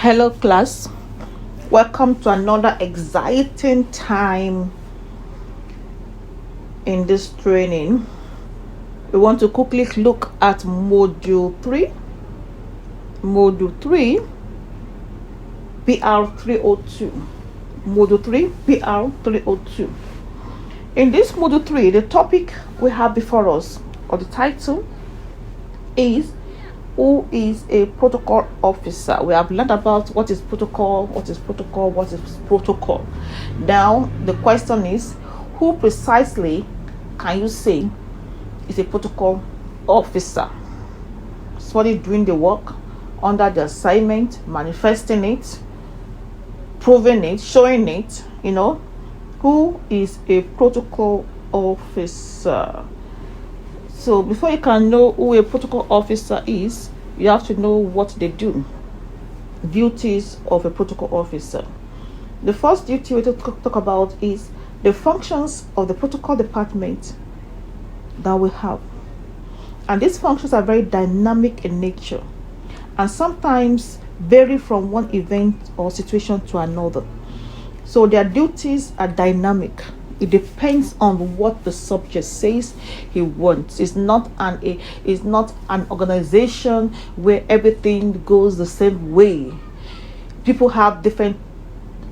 Hello, class. Welcome to another exciting time in this training. We want to quickly look at Module 3. Module 3, PR 302. Module 3, PR 302. In this Module 3, the topic we have before us, or the title, is who is a protocol officer. We have learned about what is protocol. Now the question is, who precisely can you say is a protocol officer? Somebody doing the work under the assignment, manifesting it, proving it, showing it, who is a protocol officer. So before you can know who a protocol officer is, you have to know what they do. Duties of a protocol officer. The first duty we talk about is the functions of the protocol department that we have. And these functions are very dynamic in nature and sometimes vary from one event or situation to another. So their duties are dynamic. It depends on what the subject says he wants. It's not an organization where everything goes the same way. People have different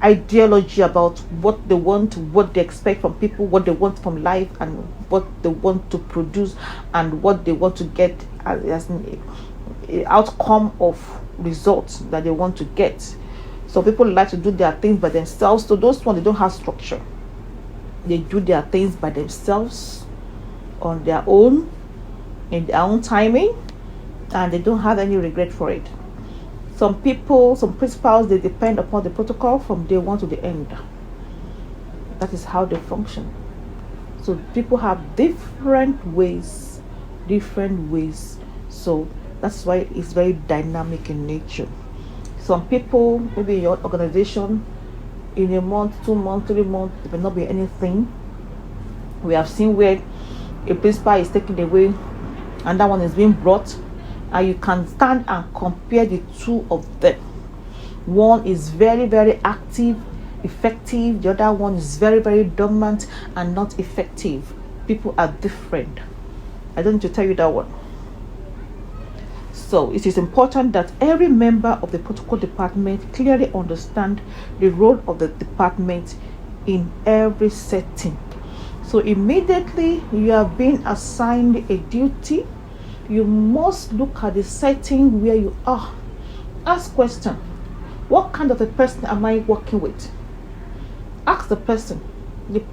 ideology about what they want, what they expect from people, what they want from life, and what they want to produce, and what they want to get as an outcome of results that they want to get. So people like to do their things by themselves. So those ones, they don't have structure. They do their things by themselves, on their own, in their own timing, and they don't have any regret for it. Some people, some principals, they depend upon the protocol from day one to the end. That is how they function. So people have different ways. So that's why it's very dynamic in nature. Some people, maybe in your organization, in a month, 2 months, 3 months, there will not be anything. We have seen where a principal is taken away and that one is being brought, and you can stand and compare the two of them. One is very, very active, effective. The other one is very, very dormant and not effective. People are different. I don't need to tell you that one. So it is important that every member of the protocol department clearly understand the role of the department in every setting. So immediately you have been assigned a duty, you must look at the setting where you are. Ask question. What kind of a person am I working with? Ask the person,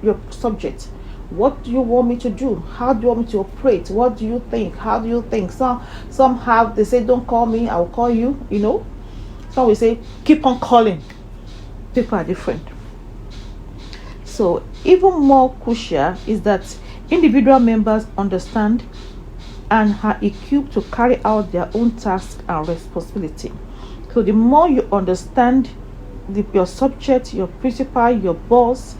your subject. What do you want me to do? How do you want me to operate? What do you think? How do you think? Some have, they say, don't call me, I'll call you, Some will say, keep on calling. People are different. So even more crucial is that individual members understand and are equipped to carry out their own tasks and responsibility. So the more you understand your subject, your principal, your boss,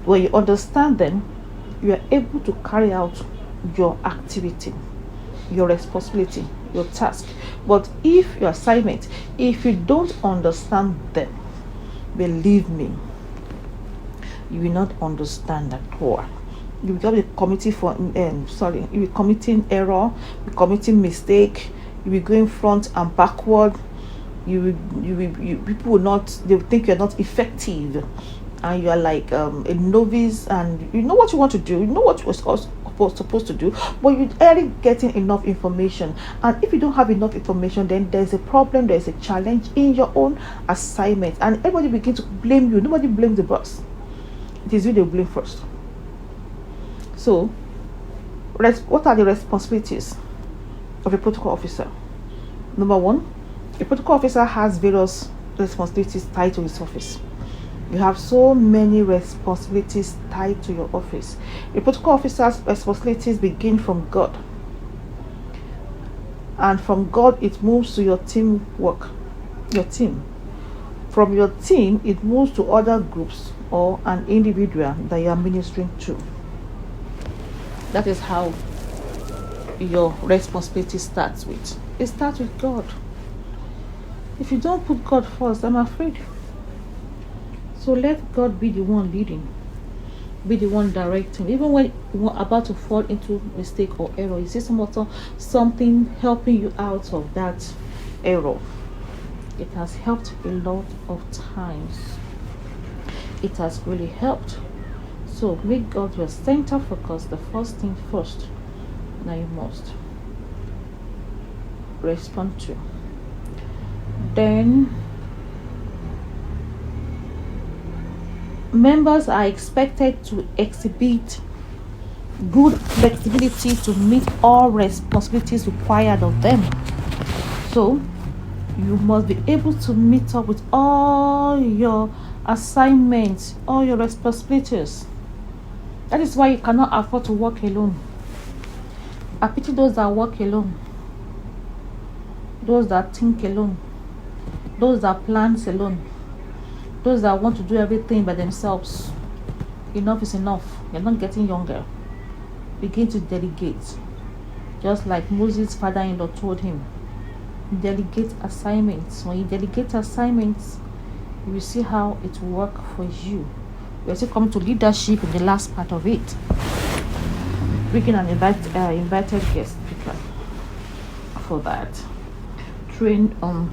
when you understand them, you are able to carry out your activity, your responsibility, your task. But if your assignment, if you don't understand them, believe me, you will not understand at all. You will be committing you will committing error, you will committing mistake, you will be going front and backward. People will not, they will think you're not effective, and you are like a novice, and you know what you want to do, you know what you were supposed to do, but you aren't getting enough information. And if you don't have enough information, then there's a problem, there's a challenge in your own assignment, and everybody begins to blame you. Nobody blames the boss. It is you they blame first. So what are the responsibilities of a protocol officer? Number one, a protocol officer has various responsibilities tied to his office. You have so many responsibilities tied to your office. A protocol officer's responsibilities begin from God. And from God, it moves to your team work, your team. From your team, it moves to other groups or an individual that you are ministering to. That is how your responsibility starts with. It starts with God. If you don't put God first, I'm afraid. So let God be the one leading, be the one directing. Even when you're about to fall into mistake or error, you see something helping you out of that error. It has helped a lot of times. It has really helped. So make God your center focus, the first thing first that you must respond to. Then members are expected to exhibit good flexibility to meet all responsibilities required of them. So you must be able to meet up with all your assignments, all your responsibilities. That is why you cannot afford to work alone. I pity those that work alone, those that think alone, those that plan alone, those that want to do everything by themselves. Enough is enough. You're not getting younger. Begin to delegate. Just like Moses' father-in-law told him, delegate assignments. When you delegate assignments, you will see how it will work for you. We are still coming to leadership in the last part of it. Bringing an invited guest speaker for that. Train on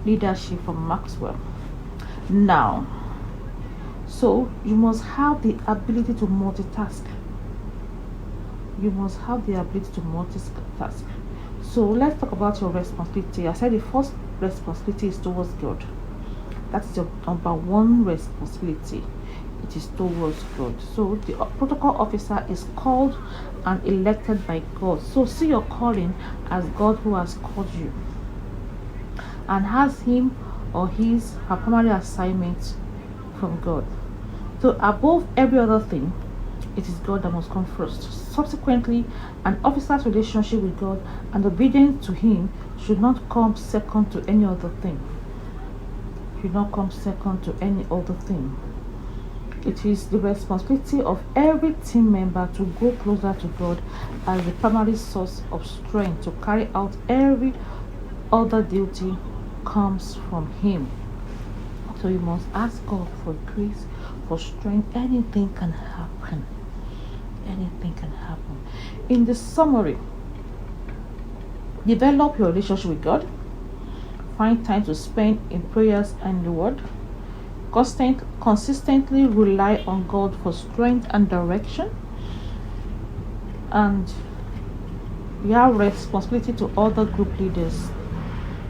leadership from Maxwell. Now, so you must have the ability to multitask. You must have the ability to multitask. So let's talk about your responsibility. I said the first responsibility is towards God. That is your number one responsibility. It is towards God. So the protocol officer is called and elected by God. So see your calling as God who has called you and has him or her primary assignment from God. So above every other thing, it is God that must come first. Subsequently, an officer's relationship with God and obedience to him should not come second to any other thing. Should not come second to any other thing. It is the responsibility of every team member to go closer to God as the primary source of strength to carry out every other duty comes from him. So you must ask God for grace, for strength. Anything can happen. Anything can happen. In the summary, develop your relationship with God. Find time to spend in prayers and the word. Consistently rely on God for strength and direction. And you have responsibility to other group leaders.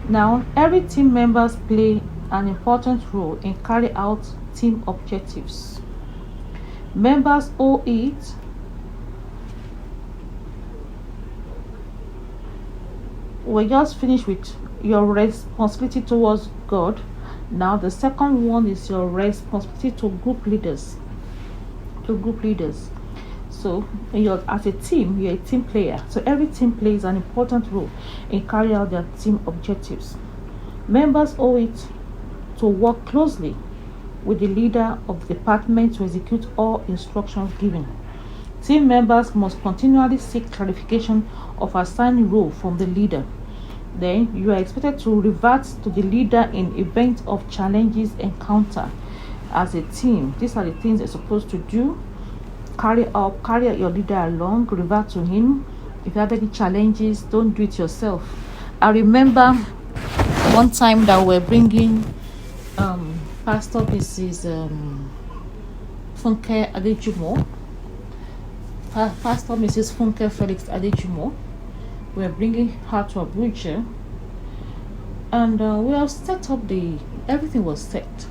Now, every team members play an important role in carrying out team objectives. Members owe it we just finished with your responsibility towards God. Now the second one is your responsibility to group leaders. So as a team, you're a team player. So every team plays an important role in carrying out their team objectives. Members owe it to work closely with the leader of the department to execute all instructions given. Team members must continually seek clarification of assigned role from the leader. Then you are expected to revert to the leader in event of challenges encountered as a team. These are the things you're supposed to do. Carry your leader along, revert to him. If you have any challenges, don't do it yourself. I remember one time that we're bringing Pastor Mrs. Funke Adejumo, Pastor Mrs. Funke Felix Adejumo. We're bringing her to Abuja, and we have set up everything was set,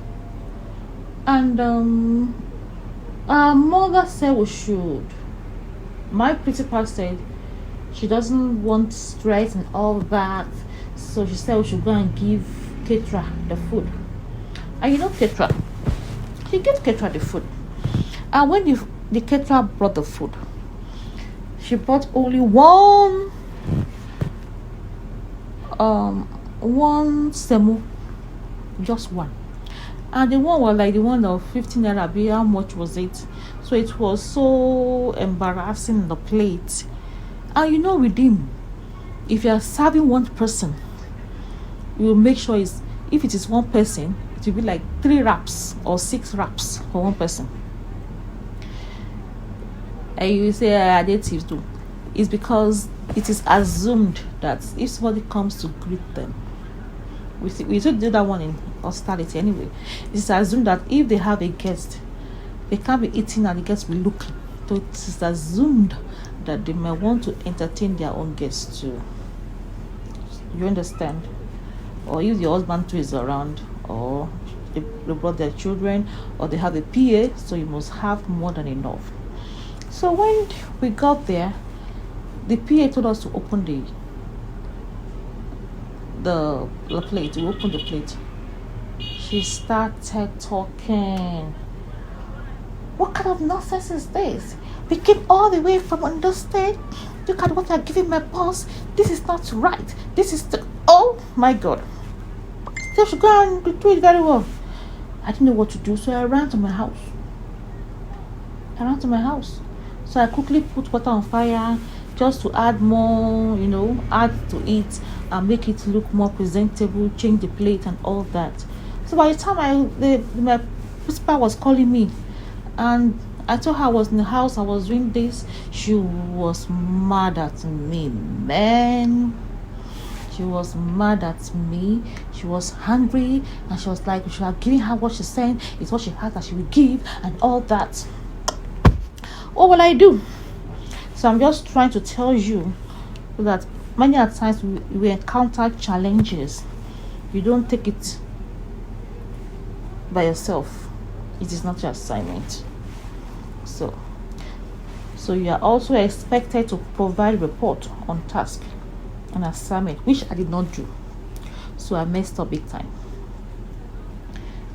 and our mother said we should. My principal said she doesn't want stress and all that, so she said we should go and give Ketra the food. And you know Ketra, she gave Ketra the food, and when the Ketra brought the food, she brought only one semo, just one, and the one was like the one of 15 naira. How much was it? So it was so embarrassing on the plate. And you know, with him, if you are serving one person, You will make sure if it is one person, it will be like 3 wraps or 6 wraps for one person. And you say additives too. It's because it is assumed that if somebody comes to greet them, we should do that one in hospitality anyway. It's assumed that if they have a guest, they can't be eating and the guest will be looking. So it is assumed that they may want to entertain their own guests too. You understand? Or if your husband too is around, or they brought their children, or they have a PA, so you must have more than enough. So when we got there, the PA told us to open the plate. We opened the plate. She started talking. What kind of nonsense is this? We came all the way from understate. Look at what you're giving my boss. This is not right. This is oh my God. So she go and do it very well. I didn't know what to do, so I ran to my house. So I quickly put water on fire just to add more, add to it and make it look more presentable, change the plate and all that. So by the time my principal was calling me, and I told her I was in the house, I was doing this, she was mad at me, man. She was mad at me. She was hungry, and she was like, we should have given her what she's saying. It's what she has that she will give, and all that. What will I do? So I'm just trying to tell you that many a times we encounter challenges. You don't take it by yourself. It is not your assignment. So you are also expected to provide report on task and assignment, which I did not do. So I messed up big time.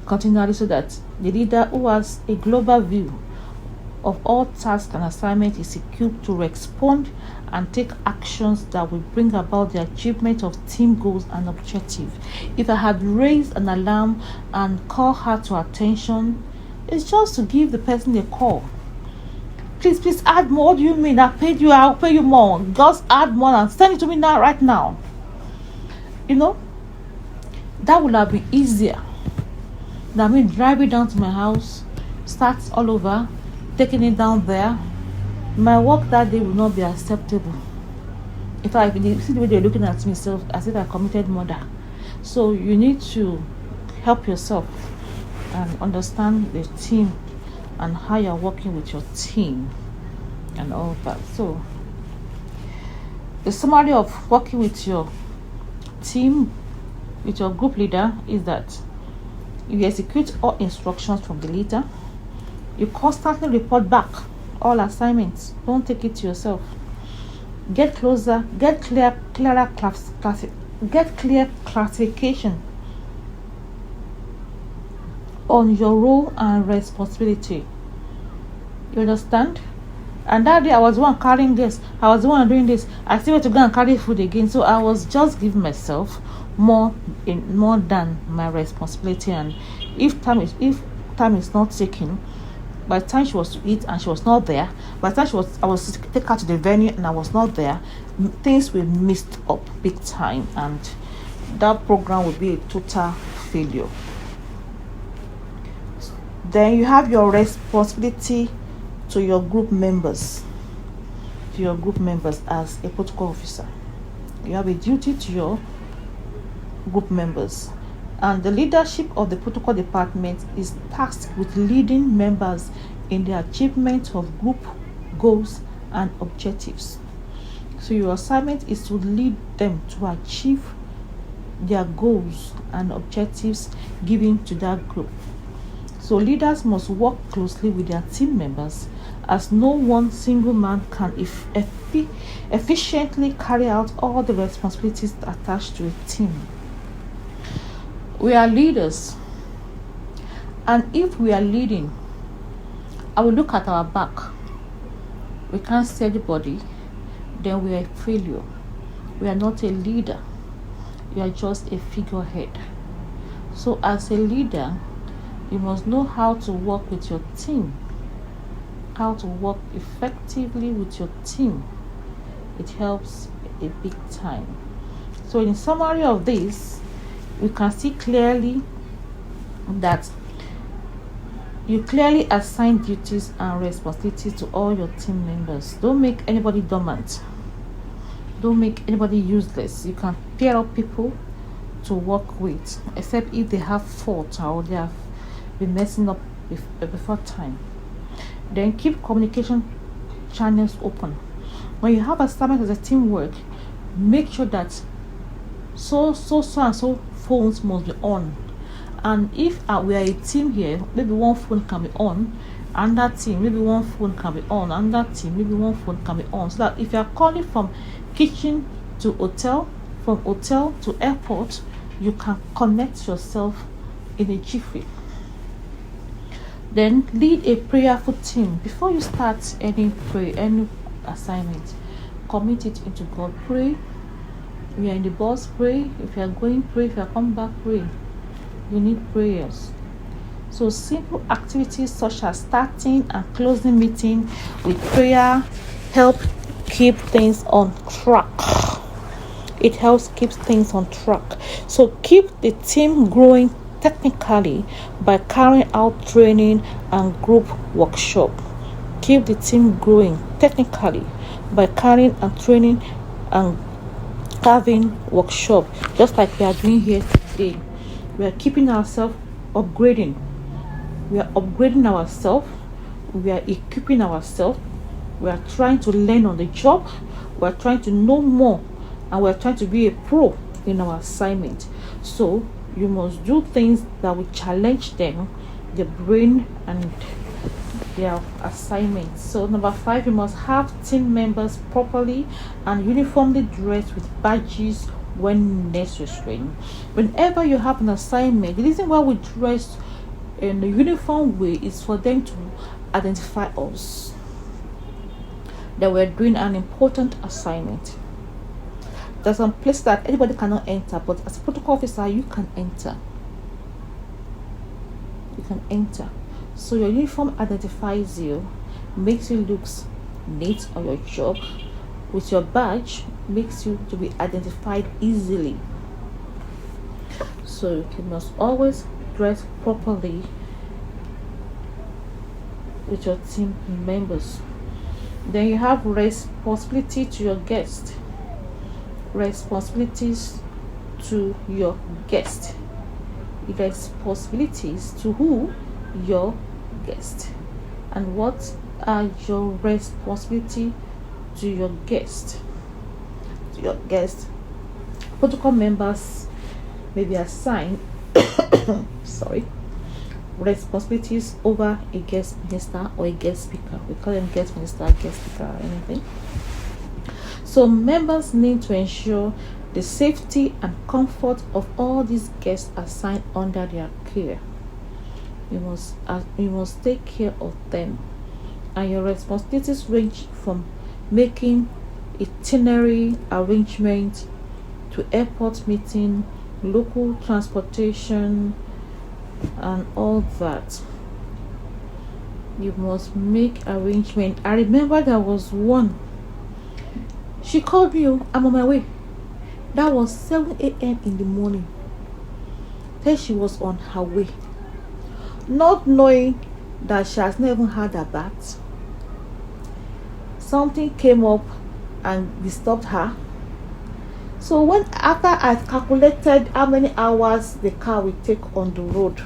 Continually, so that the leader who has a global view of all tasks and assignments is equipped to respond and take actions that will bring about the achievement of team goals and objectives. If I had raised an alarm and called her to attention, it's just to give the person a call. Please add more. What do you mean? I'll pay you more. Just add more and send it to me now, right now. That would have been easier than me driving down to my house, start all over, taking it down there. My work that day will not be acceptable. In fact, if you see the way they're looking at me, as if I committed murder. So you need to help yourself and understand the team and how you're working with your team and all that. So the summary of working with your team, with your group leader, is that you execute all instructions from the leader. You constantly report back all assignments. Don't take it to yourself. Get closer, get clear classification on your role and responsibility. You understand? And that day I was the one carrying this, I was the one doing this, I still had to go and carry food again. So I was just giving myself more than my responsibility. And if time is not taken, by the time she was to eat and she was not there, by the time I was to take her to the venue and I was not there, things were messed up big time, and that program would be a total failure. Then you have your responsibility to your group members. As a protocol officer, you have a duty to your group members, and the leadership of the protocol department is tasked with leading members in the achievement of group goals and objectives. So your assignment is to lead them to achieve their goals and objectives given to that group. So leaders must work closely with their team members, as no one single man can efficiently carry out all the responsibilities attached to a team. We are leaders, and if we are leading, I will look at our back. We can't see anybody, then we are a failure. We are not a leader. You are just a figurehead. So as a leader, you must know how to work with your team, how to work effectively with your team. It helps a big time. So in summary of this, we can see clearly that you clearly assign duties and responsibilities to all your team members. Don't make anybody dormant. Don't make anybody useless. You can pair up people to work with, except if they have fault or they have been messing up before time. Then keep communication channels open. When you have assignment as a teamwork, make sure that so and so phones must be on. And if we are a team here, maybe one phone can be on, and that team maybe one phone can be on, and that team maybe one phone can be on, so that if you are calling from kitchen to hotel, from hotel to airport, you can connect yourself in a jiffy. Then lead a prayerful team. Before you start any assignment, commit it into God. Pray. If you are in the bus, pray. If you are going, pray. If you are coming back, pray. You need prayers. So simple activities such as starting and closing meeting with prayer help keep things on track. It helps keep things on track. So keep the team growing technically by carrying out training and group workshop. Keep the team growing technically by carrying and training and having workshop, just like we are doing here today. We are keeping ourselves upgrading. We are upgrading ourselves. We are equipping ourselves. We are trying to learn on the job. We are trying to know more, and we are trying to be a pro in our assignment. So you must do things that will challenge them, their brain and their assignments. So number 5, you must have team members properly and uniformly dressed with badges when necessary. Whenever you have an assignment, the reason why we dress in a uniform way is for them to identify us that we're doing an important assignment. There's some place that anybody cannot enter, but as a protocol officer, you can enter. You can enter. So your uniform identifies you, makes you look neat on your job. With your badge, makes you to be identified easily. So you must always dress properly with your team members. Then you have responsibility to your guest. Responsibilities to your guest. Responsibilities to who? Your guest. And what are your responsibility to your guest? To your guest, protocol members may be assigned responsibilities over a guest minister or a guest speaker. We call them guest minister, guest speaker, or anything. So members need to ensure the safety and comfort of all these guests assigned under their care. You must take care of them, and your responsibilities range from making itinerary arrangement to airport meeting, local transportation, and all that. You must make arrangement. I remember there was one. She called me, I'm on my way. That was 7 a.m. in the morning. Then she was on her way, not knowing that she has never had a bath. Something came up and disturbed her. So after I calculated how many hours the car will take on the road,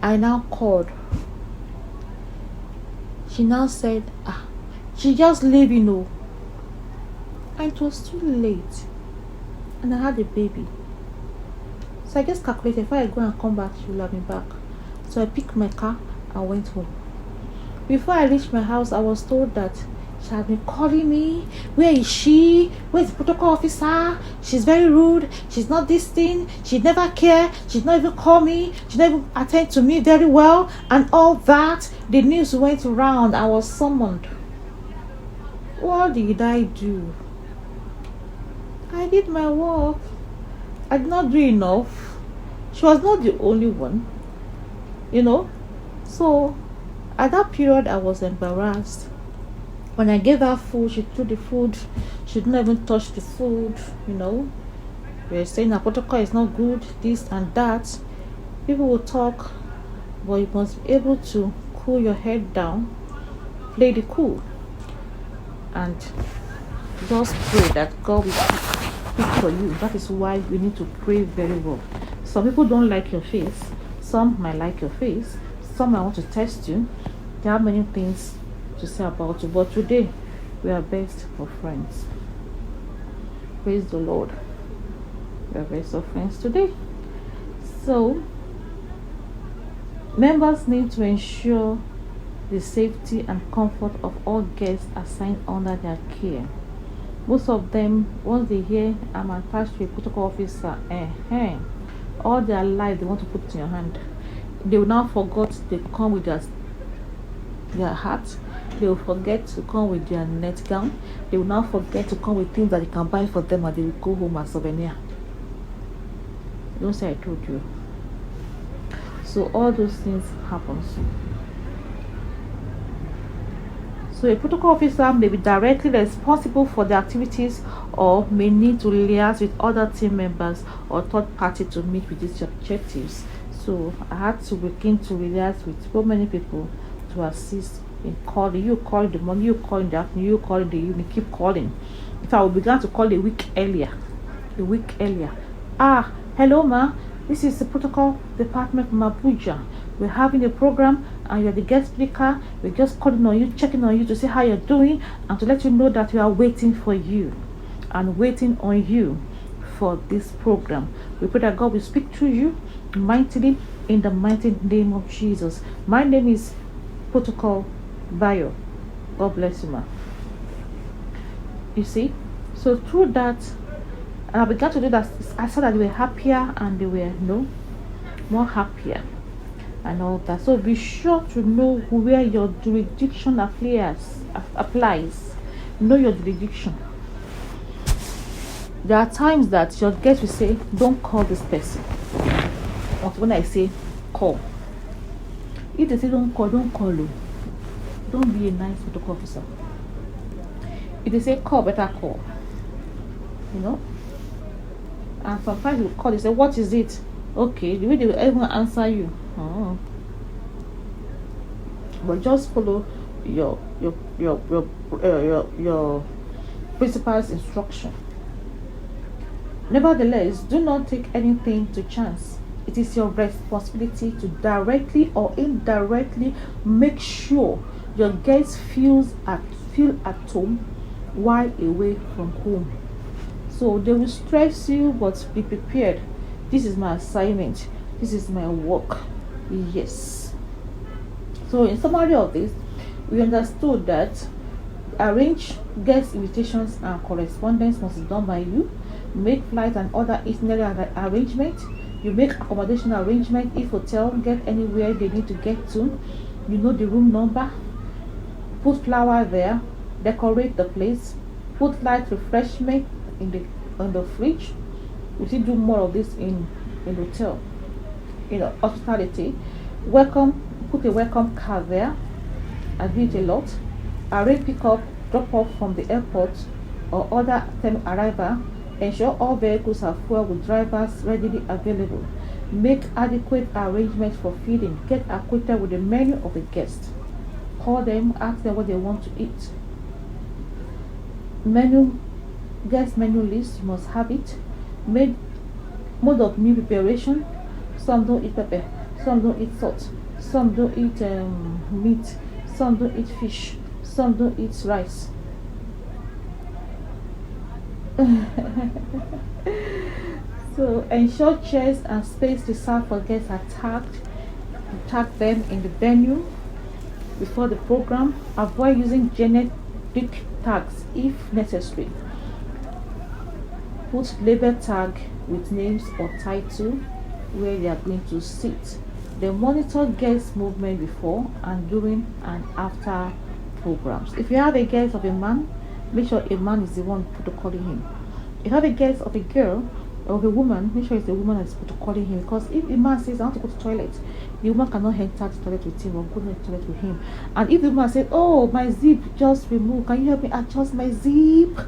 I now called. She now said, she just leave, and it was too late, and I had a baby. So I just calculated, if I go and come back, she will have me back. So I picked my car and went home. Before I reached my house, I was told that she had been calling me. Where is she? Where's the protocol officer? She's very rude. She's not this thing. She never care. She's not even call me. She never attend to me very well. And all that. The news went around. I was summoned. What did I do? I did my work. I did not do enough. She was not the only one. So at that period, I was embarrassed. When I gave her food, she threw the food. She didn't even touch the food, We're saying our protocol is not good, this and that. People will talk, but you must be able to cool your head down, play the cool, and just pray that God will speak for you. That is why we need to pray very well. Some people don't like your face, some might like your face, some might want to test you. There are many things to say about you, but today we are best of friends. Praise the Lord. We are best of friends today. So members need to ensure the safety and comfort of all guests assigned under their care. Most of them, once they hear I'm attached to a protocol officer, all their life they want to put it in your hand. They will now forget they come with their hat. They will forget to come with their net gown. They will now forget to come with things that you can buy for them, and they will go home as souvenir. Don't say I told you. So all those things happen. So a protocol officer may be directly responsible for the activities or may need to liaise with other team members or third party to meet with these objectives. So I had to begin to liaise with so many people to assist in calling. You call in the morning, you call in the afternoon, you call in the evening, keep calling. If I will begin to call a week earlier. Hello ma, this is the protocol department from Abuja. We're having a program and you're the guest speaker. We're just calling on you, checking on you to see how you're doing and to let you know that we are waiting for you and waiting on you for this program. We pray that God will speak to you mightily in the mighty name of Jesus. My name is Protocol Bio. God bless you, ma. You see, so through that, and I began to do that. I saw that they were happier and they were more happier and all that. So be sure to know where your jurisdiction applies. Know your jurisdiction. There are times that your guest will say, don't call this person. Or when I say call, if they say don't call, don't call you. Don't be a nice protocol officer. If they say call, better call. And sometimes you call, they say, what is it? Okay, the way they will even answer you. But just follow your principal's instruction. Nevertheless, do not take anything to chance. It is your responsibility to directly or indirectly make sure your guests feel at home while away from home. So they will stress you, but be prepared. This is my assignment. This is my work. Yes. So in summary of this, we understood that arrange guest invitations and correspondence must be done by you. Make flight and other itinerary arrangement. You make accommodation arrangement. If hotel, get anywhere they need to get to. You know the room number. Put flower there. Decorate the place. Put light refreshment in the fridge. We still do more of this in hotel. Hospitality. Put a welcome car there. I do it a lot. Arrange pick up, drop off from the airport or other time arrival. Ensure all vehicles are full with drivers readily available. Make adequate arrangements for feeding. Get acquainted with the menu of the guest. Call them, ask them what they want to eat. Guest menu list, you must have it. Mode of meal preparation. Some don't eat pepper, some don't eat salt, some don't eat meat, some don't eat fish, some don't eat rice. So ensure chairs and space reserved for guests are tagged. Tag them in the venue before the program. Avoid using generic tags if necessary. Put label tag with names or title where they are going to sit. Then monitor guest movement before and during and after programs. If you have a guest of a man, make sure a man is the one protocoling him. If you have a guest of a girl, of a woman, make sure it's a woman that's protocoling him. Because if a man says, I want to go to the toilet, the woman cannot enter the toilet with him or go to the toilet with him. And if the woman says, oh, my zip just removed, can you help me adjust my zip?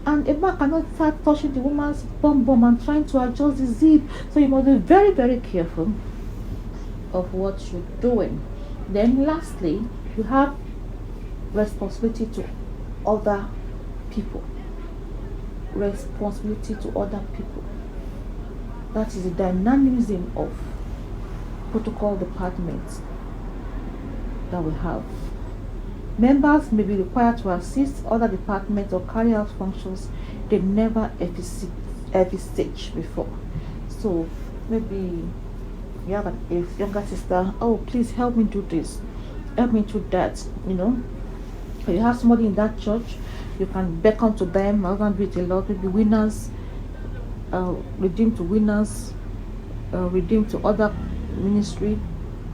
And a man cannot start touching the woman's bum and trying to adjust the zip. So you must be very, very careful of what you're doing. Then lastly, you have responsibility to other people. Responsibility to other people. That is the dynamism of protocol departments that we have. Members may be required to assist other departments or carry out functions they never envisaged before. So maybe you have a younger sister, oh please help me do this, help me do that, you know. If you have somebody in that church, you can beckon to them. I can do it a lot. Maybe winners, redeem to winners, redeem to other ministry.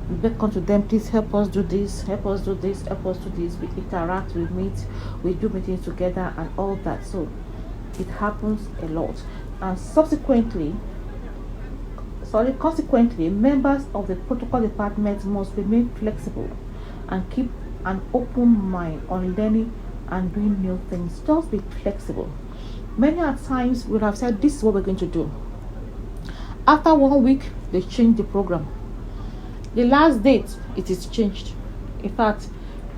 We beckon to them, please help us do this, help us do this, help us do this. We interact, we meet, we do meetings together and all that. So it happens a lot. And consequently, members of the protocol department must remain flexible and keep an open mind on learning and doing new things. Just be flexible. Many a times we have said this is what we're going to do. After 1 week, they change the program. The last date, it is changed. In fact,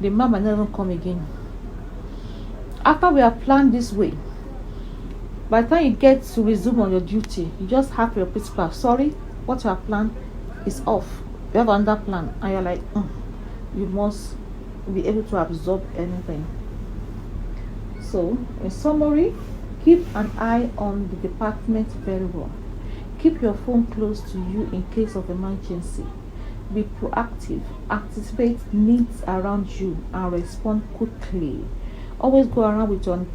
the man might never come again. After we have planned this way, by the time you get to resume on your duty, you just have your principal, sorry, what you have planned is off. You have another plan, and you're like, you must be able to absorb anything. So, in summary, keep an eye on the department very well. Keep your phone close to you in case of emergency. Be proactive, anticipate needs around you, and respond quickly. Always go around with your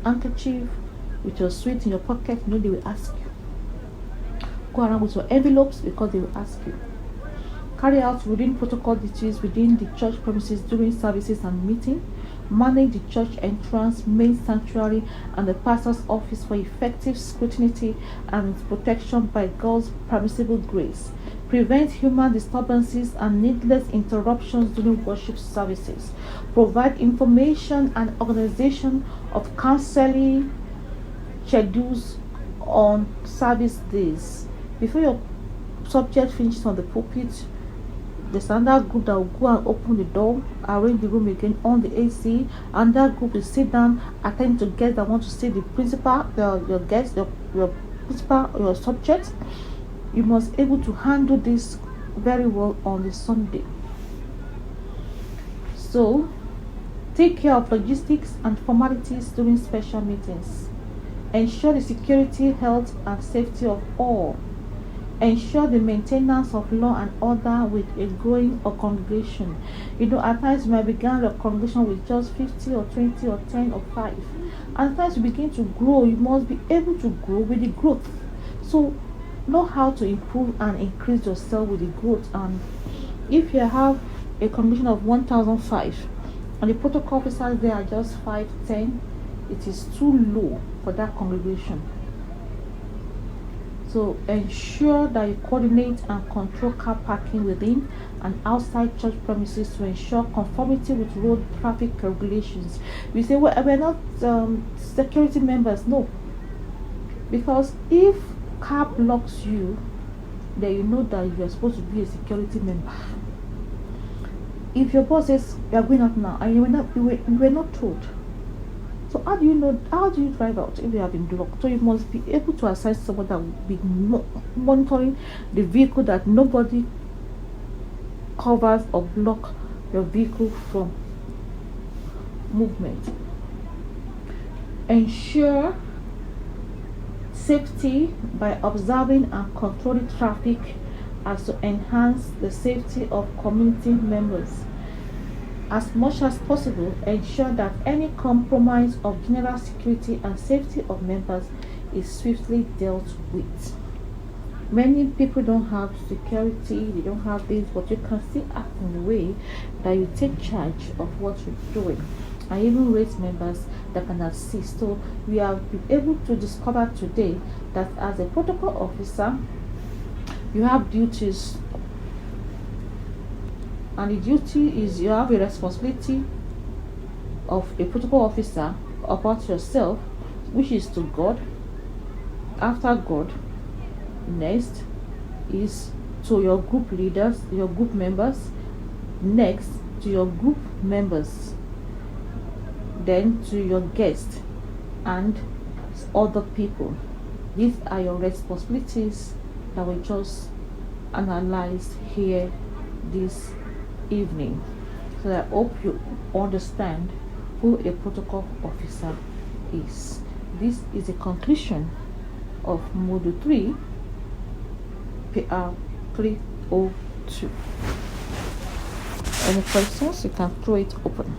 handkerchief, with your sweet in your pocket. You know they will ask you. Go around with your envelopes because they will ask you. Carry out routine protocol duties within the church premises during services and meetings. Manage the church entrance, main sanctuary, and the pastor's office for effective scrutiny and protection by God's permissible grace. Prevent human disturbances and needless interruptions during worship services. Provide information and organization of counseling schedules on service days. Before your subject finishes on the pulpit, there's another group that will go and open the door, arrange the room again on the AC, and that group will sit down, attend to guests that want to see the principal, your guests, your principal, your subject. You must be able to handle this very well on the Sunday. So, take care of logistics and formalities during special meetings. Ensure the security, health, and safety of all. Ensure the maintenance of law and order with a growing congregation. You know, at times you might begin a congregation with just 50 or 20 or 10 or 5. And at times you begin to grow, you must be able to grow with the growth. So, know how to improve and increase yourself with the growth. And if you have a congregation of 1,005 and the protocol officers there are just 5, 10, it is too low for that congregation. So ensure that you coordinate and control car parking within and outside church premises to ensure conformity with road traffic regulations. We say, well, we're not security members. No, because if car blocks you, then you know that you are supposed to be a security member. If your boss says we are going out now and you were not told, so how do you know? How do you drive out if you have been blocked? So you must be able to assign someone that will be monitoring the vehicle, that nobody covers or block your vehicle from movement. Ensure safety by observing and controlling traffic as to enhance the safety of community members. As much as possible, ensure that any compromise of general security and safety of members is swiftly dealt with. Many people don't have security, they don't have this, but you can still act in a way that you take charge of what you're doing, and even raise members that can assist. So we have been able to discover today that as a protocol officer, you have duties, and the duty is you have a responsibility of a protocol officer about yourself, which is to God. After God, next is to your group leaders, your group members, next to your group members, then to your guests and other people. These are your responsibilities that we just analyzed here this evening. So I hope you understand who a protocol officer is. This is a conclusion of Module 3, PR 302. Any questions? You can throw it open.